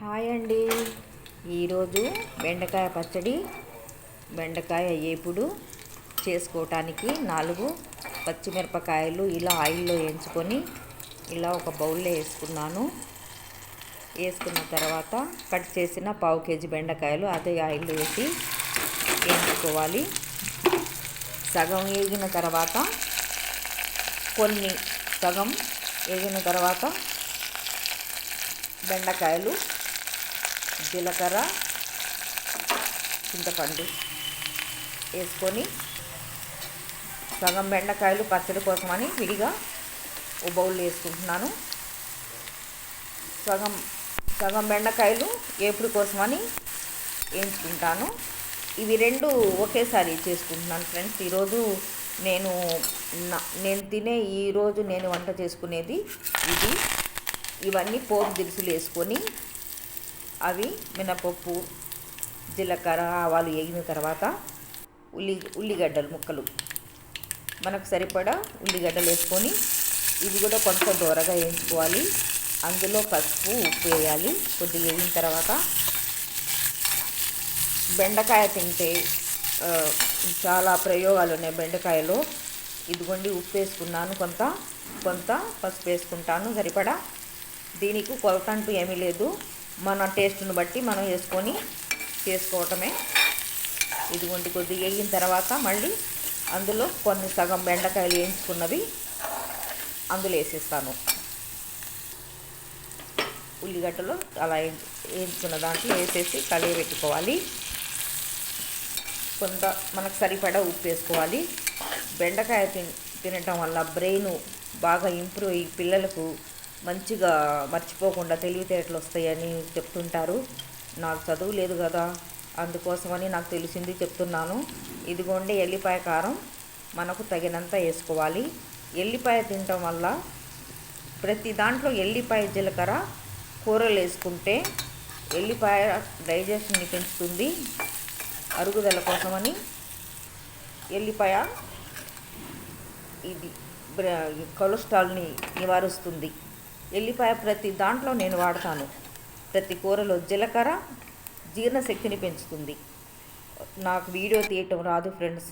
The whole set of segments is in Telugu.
హాయ్ అండి. ఈరోజు బెండకాయ పచ్చడి, బెండకాయ ఏపుడు చేసుకోవటానికి 4 పచ్చిమిరపకాయలు ఇలా ఆయిల్లో వేయించుకొని ఇలా ఒక బౌల్లో వేసుకున్నాను. వేసుకున్న తర్వాత కట్ చేసిన 1/2 కేజీ బెండకాయలు అదే ఆయిల్లో వేసి వేయించుకోవాలి. సగం వేగిన తర్వాత సగం వేగిన తర్వాత బెండకాయలు, జీలకర్ర, చింతపండు వేసుకొని సగం బెండకాయలు పచ్చడి కోసమని విడిగా ఓ బౌల్లో వేసుకుంటున్నాను. సగం బెండకాయలు ఏపుడు కోసమని వేయించుకుంటాను. ఇవి రెండు ఒకేసారి చేసుకుంటున్నాను ఫ్రెండ్స్. ఈరోజు నేను తినే ఈరోజు నేను వంట చేసుకునేది ఇది. ఇవన్నీ పోపు దినుసులు వేసుకొని అవి మినపప్పు, జీలకర్ర, ఆవాలు వేగిన తర్వాత ఉల్లిగడ్డలు ముక్కలు మనకు సరిపడా ఉల్లిగడ్డలు వేసుకొని ఇవి కూడా కొంచెం దూరగా వేయించుకోవాలి. అందులో పసుపు, ఉప్పు వేయాలి. కొద్దిగా వేగిన తర్వాత బెండకాయ తింటే చాలా ప్రయోగాలు ఉన్నాయి బెండకాయలో. ఇదిగోండి ఉప్పు వేసుకున్నాను, కొంత పసుపు వేసుకుంటాను సరిపడా. దీనికి కొలత అంటూ ఏమీ లేదు, మన టేస్ట్ని బట్టి మనం వేసుకొని చేసుకోవటమే. ఇదిగోండి కొద్దిగా వేగిన తర్వాత మళ్ళీ అందులో సగం బెండకాయలు వేయించుకున్నవి అందులో వేసేస్తాను. ఉల్లిగడ్డలు అలా వేయించుకున్న దాంట్లో వేసేసి కలిగి పెట్టుకోవాలి. మనకు సరిపడా ఉప్పు వేసుకోవాలి. బెండకాయ తినటం వల్ల బ్రెయిన్ బాగా ఇంప్రూవ్ అయ్యి పిల్లలకు మంచిగా మర్చిపోకుండా తెలివితేటలు వస్తాయని చెప్తుంటారు. నాకు చదువు లేదు కదా, అందుకోసమని నాకు తెలిసింది చెప్తున్నాను. ఇదిగోండి ఎల్లిపాయ కారం మనకు తగినంత వేసుకోవాలి. ఎల్లిపాయ తినటం వల్ల ప్రతి దాంట్లో ఎల్లిపాయ, జీలకర్ర కూరలు వేసుకుంటే ఎల్లిపాయ డైజెషన్ని పెంచుతుంది. అరుగుదల కోసమని ఎల్లిపాయ ఇది కొలెస్ట్రాల్ని నివారిస్తుంది. ఎల్లిపాయ ప్రతి దాంట్లో నేను వాడతాను. ప్రతి కూరలో జీలకర్ర జీర్ణశక్తిని పెంచుతుంది. నాకు వీడియో తీయటం రాదు ఫ్రెండ్స్,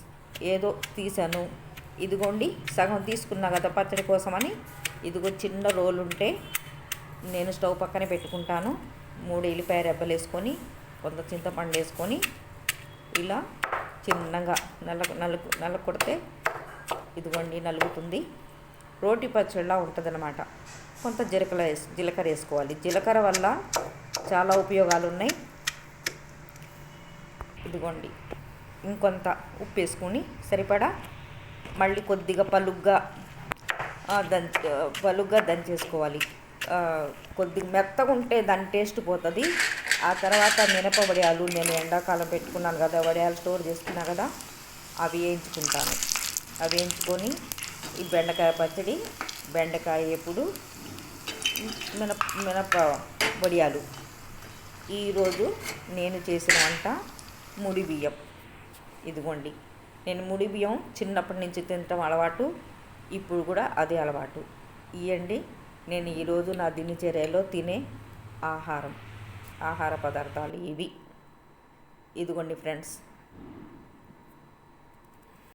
ఏదో తీసాను. ఇదిగోండి సగం తీసుకున్నా కదా పచ్చడి కోసమని. ఇదిగో చిన్న రోలు ఉంటే నేను స్టవ్ పక్కనే పెట్టుకుంటాను. 3 ఎల్లిపాయ రెబ్బలు వేసుకొని కొంత చింతపండు వేసుకొని ఇలా చిన్నగా నల్ల కొడితే ఇదిగోండి నలుగుతుంది. రోటి పచ్చడిలా ఉంటుంది అన్నమాట. కొంత జీలకర్ర వేసుకోవాలి. జీలకర్ర వల్ల చాలా ఉపయోగాలు ఉన్నాయి. ఇదిగోండి ఇంకొంత ఉప్పు వేసుకొని సరిపడా మళ్ళీ కొద్దిగా పలుగ్గా దంచేసుకోవాలి. కొద్దిగా మెత్తగా ఉంటే దాని టేస్ట్ పోతుంది. ఆ తర్వాత మినప వడియాలు నేను ఎండాకాలం పెట్టుకున్నాను కదా, వడియాలు స్టోర్ చేసుకున్నా కదా, అవి వేయించుకుంటాను. అవి వేయించుకొని ఈ బెండకాయ పచ్చడి, బెండకాయ ఎప్పుడు మినప వడియాలు. ఈరోజు నేను చేసిన వంట ముడి బియ్యం. ఇదిగోండి నేను ముడి బియ్యం చిన్నప్పటి నుంచి తినటం అలవాటు, ఇప్పుడు కూడా అదే అలవాటు. ఇవ్వండి నేను ఈరోజు నా దినచర్యలో తినే ఆహార పదార్థాలు ఇవి. ఇదిగోండి ఫ్రెండ్స్.